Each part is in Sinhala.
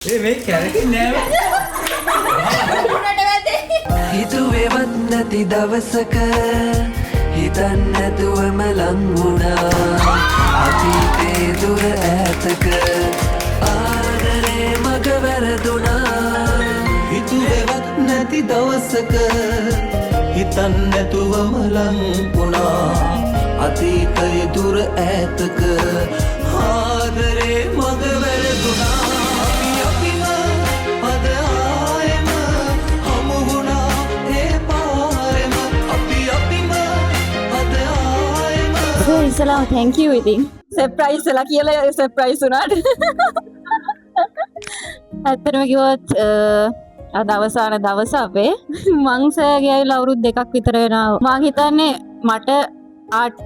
මේ කැරකෙන්නේ නෑ. හිතුවේවත් නැති දවසක හිතන්න නැතුවම ලං වුණා අතීතේ දුර ඈතක ආදරේ මග වැරදුනා. හිතුවේවත් නැති දවසක හිතන්න නැතුවම ලං වුණා අතීතේ දුර ඈතක ආදරේ මග වැරදුනා. ඉස්සලාම thank you ඉතින් සර්ප්‍රයිස් එලා කියලා සර්ප්‍රයිස් උනාට ඇත්තටම කිව්වොත් අද අවසාන දවස අපේ මං සර්ගේ ඇවිල්ලා අවුරුදු 2ක් විතර වෙනවා මං හිතන්නේ මට ආර්ට්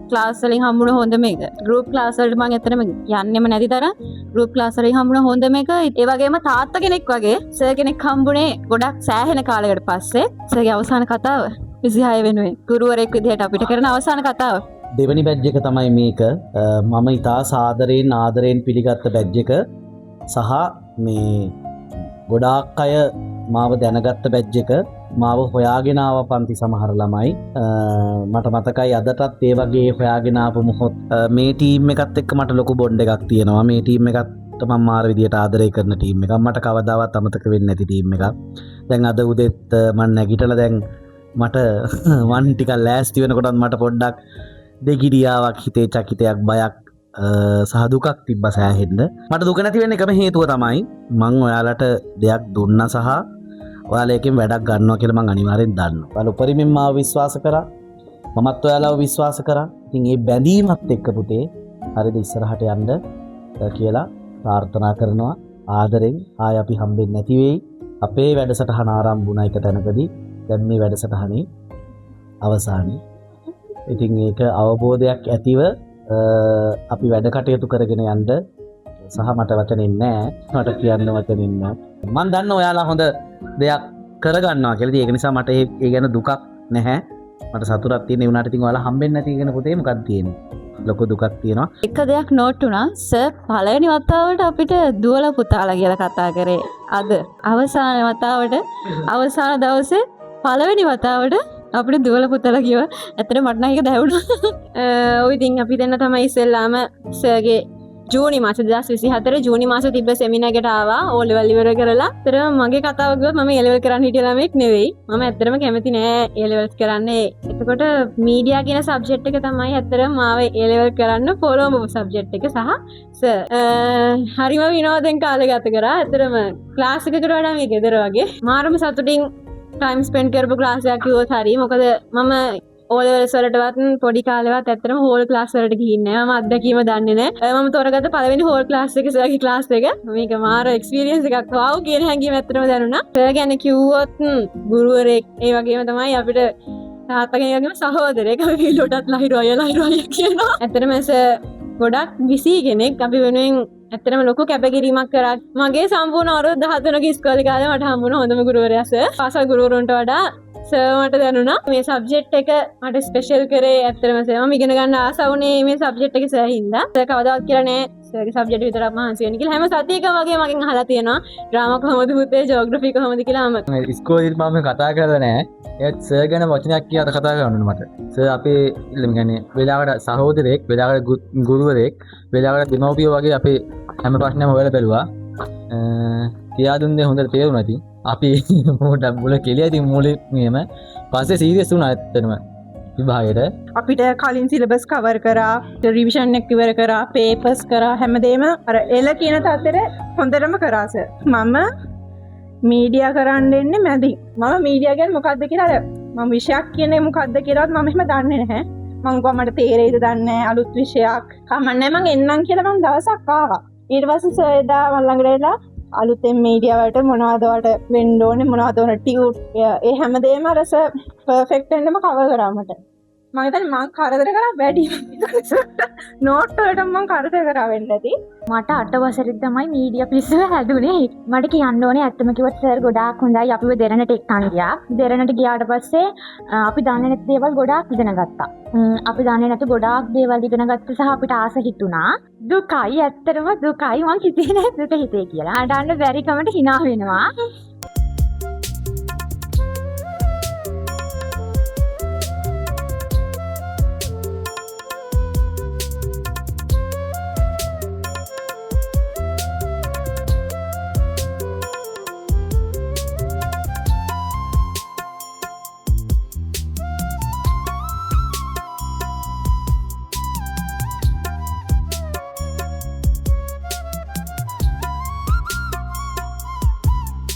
ක්ලාස් වලින් හම්බුන හොඳම එක ගෲප් ක්ලාස් වලට මං ඇත්තටම යන්නෙම නැති තරම් ගෲප් ක්ලාස් වලින් හම්බුන හොඳම එක ඒ වගේම තාත්තා කෙනෙක් වගේ සර් කෙනෙක් හම්බුනේ ගොඩක් සෑහෙන කාලයකට පස්සේ සර්ගේ අවසාන කතාව 26 වෙනුවෙන් ගුරුවරයෙක් විදිහට අපිට කරන අවසාන කතාව දෙවනි බැජ් එක තමයි මේක. මම ඉතා සාදරයෙන් ආදරයෙන් පිළිගත්ත බැජ් එක සහ මේ ගොඩාක් අය මාව දැනගත්ත බැජ් එක මාව හොයාගෙන ආව පන්ති සමහර ළමයි මට මතකයි අදටත් ඒ වගේ හොයාගෙන ආපු මොහොත් මේ ටීම් එකත් එක්ක මට ලොකු බොන්ඩ් එකක් තියෙනවා. මේ ටීම් එකත් මම මාර විදියට ආදරය කරන ටීම් එකක්. මට කවදාවත් අමතක වෙන්නේ නැති ටීම් එකක්. දැන් අද උදේත් මම නැගිටලා දැන් මට වන් ටිකක් ලෑස්ති වෙනකොටත් මට පොඩ්ඩක් දෙගිඩියාවක් හිතේ චකිතයක් බයක් සහ දුකක් තිබ්බ සෑහෙන්න. මට දුක නැති වෙන්න එකම හේතුව තමයි මං ඔයාලට දෙයක් දුන්නා සහ ඔයාලා එකෙන් වැඩක් ගන්නවා කියලා මං අනිවාර්යෙන් දන්නවා. ඔයාලා උපරිමයෙන් මාව විශ්වාස කරා. මමත් ඔයාලව විශ්වාස කරා. ඉතින් මේ බැඳීමත් එක්ක පුතේ හරිද ඉස්සරහට යන්න කියලා ප්‍රාර්ථනා කරනවා. ආදරෙන් ආය අපි හම්බෙන්නේ නැති වෙයි. අපේ වැඩසටහන ආරම්භ වුණා එක තැනකදී. දැන් මේ වැඩසටහනේ අවසානයේ ඉතින් ඒක අවබෝධයක් ඇතිව අපි වැඩ කටයුතු කරගෙන යන්න සහ මට වචනින් නෑ මට කියන්න වචනින් නෑ මම දන්න ඔයාලා හොඳ දෙයක් කරගන්නවා කියලා. ඒක නිසා මට ඒ ගැන දුකක් නැහැ. මට සතුටක් තියෙන උනාට ඉතින් ඔයාලා හම්බෙන්නේ නැති කියන පුතේ මොකක්ද තියෙන්නේ? ලොකු දුකක් තියෙනවා. එක දෙයක් නෝට් වුණා සර් පළවෙනි වතාවට අපිට දුවලා පුතාලා කියලා කතා කරේ අද අවසාන වතාවට අවසාන දවසේ පළවෙනි වතාවට අපිට දුවල පුතලා කිව්වා. ඇත්තට මට නම් ඒක දැවුණා. ඔය ඉතින් අපි දෙන්න තමයි ඉස්සෙල්ලාම සර්ගේ ජූනි මාස 2024 ජූනි මාසේ තිබ්බ සෙමිනාර් එකට ආවා. ඕ ලෙවල් ඉවර කරලා. ඒතර මගේ කතාව ගියොත් මම ඒ ලෙවල් කරන්න හිටිය ළමෙක් නෙවෙයි. මම ඇත්තටම කැමති නෑ ඒ ලෙවල්ස් කරන්නේ. එතකොට මීඩියා කියන සබ්ජෙක්ට් එක තමයි ඇත්තටම මාව ඒ ලෙවල් කරන්න ෆෝලෝම සබ්ජෙක්ට් එක සහ සර් හරිම විනෝදෙන් කාලය ගත කරා. ඇත්තටම ක්ලාස් එකකට වඩා මේ ගෙදර වගේ. මාරම සතුටින් ටයිම් ස්පෙන්ඩ් කරපු ක්ලාස් එකක් කිව්වොත් හරි. මොකද මම ඕලෙවල්ස් වලටවත් පොඩි කාලේවත් ඇත්තටම හෝල් ක්ලාස් වලට ගිහින් නෑ. මම අත්දැකීම දන්නේ නෑ. මම තෝරගත්ත පළවෙනි හෝල් ක්ලාස් එක සර්ගේ ක්ලාස් එක. මේක මාර එක්ස්පීරියන්ස් එකක්. වව් කියන හැඟීම ඇත්තටම දැනුණා. සර් ගැන කිව්වොත් ගුරුවරයෙක් ඒ වගේම තමයි අපිට තාත්තා කෙනෙක් වගේම සහෝදරයෙක්. අපි පිළිලොටත් ලහිරු අය කියනවා. ඇත්තටම සර් ගොඩක් බිසි කෙනෙක්. අපි වෙනුවෙන් ඇත්තටම ලොකු කැපකිරීමක් කරා. මගේ සම්පූර්ණ අවුරුදු 13ක ඉස්කෝලේ කාලේ මට හම්බුණ හොඳම ගුරුවරයා සර්. පාසල් ගුරුවරුන්ට වඩා සර් මට දැනුණා මේ සබ්ජෙක්ට් එක මට ස්පෙෂල් කරේ ඇත්තටම සර්. මම ඉගෙන ගන්න ආස වුණේ මේ සබ්ජෙක්ට් එක සර් හින්දා. සර් කවදාවත් කියලා නෑ සර්ගේ සබ්ජෙක්ට් විතරක් මහන්සි වෙන්න කියලා. හැම සතියකම වගේ මගෙන් අහලා තියෙනවා ඩ්‍රාමා කොහොමද පුතේ ජියෝග්‍රැෆි කොහොමද කියලා. මම ඉස්කෝලේදී මම කතා කරලා නැහැ. ඒත් සර් ගැන වචනයක් කියලා කතා කරන්න ඕනේ මට. සර් අපේ يعني වෙලාවට සහෝදරයෙක්, වෙලාවට ගුරුවරයෙක්, වෙලාවට දෙමව්පියෝ වගේ අපේ හැම ප්‍රශ්නයක්ම හොයලා බැලුවා. කියා දුන්නේ හොඳට තේරුණා ඉතින්. අපි පොඩක් මුල කෙලියා ඉතින් මුලේ මෙහෙම පස්සේ සීරියස් වුණා ඇත්තටම විභාගයට. අපිට කලින් සිලබස් කවර් කරා, රිවිෂන් එක ඉවර කරා, පේපර්ස් කරා, හැමදේම අර එල කියන තත්ත්වෙට හොඳටම කරා සර්. මම මීඩියා කරන්න එන්නේ මැදින්. මම මීඩියා ගැන මොකක්ද කියලා අර මම විෂයක් කියන්නේ මොකක්ද කියලාවත් මම එහෙම දන්නේ නැහැ. මම ගොම මට තේරෙයිද දන්නේ නැහැ අලුත් විෂයක්. කමන්නේ මම එන්නම් කියලා මම දවසක් ආවා. ඊට පස්සේ සර් එදා මම ළඟට එලා අලුතෙන් මීඩියා වලට මොනවද වලට වෙන්න ඕනේ මොනවද වල ටියුට් ඒ හැමදේම අර සර් පර්ෆෙක්ට් වෙන්නම කවර් කරා මට. මම හිතන්නේ මං කරදර කරා වැඩි නෝට් වලට මං කරදර කරා වෙන්න ඇති. මට 8 වසරේ තමයි මීඩියා පිස්සුව හැදුනේ. මට කියන්න ඕනේ ඇත්තම කිව්වොත් සර් ගොඩාක් හොඳයි අපිව දෙරණට එක්කන් ගියා. දෙරණට ගියාට පස්සේ අපි දන්නේ නැති දේවල් ගොඩාක් ඉගෙන ගත්තා. අපි දන්නේ නැති ගොඩාක් දේවල් ඉගෙන ගත්ත සහ අපිට ආස හිතුණා. දුකයි ඇත්තටම දුකයි මං හිතේ නෑ දුක හිතේ කියලා. අඬන්න බැරි කමට hina වෙනවා.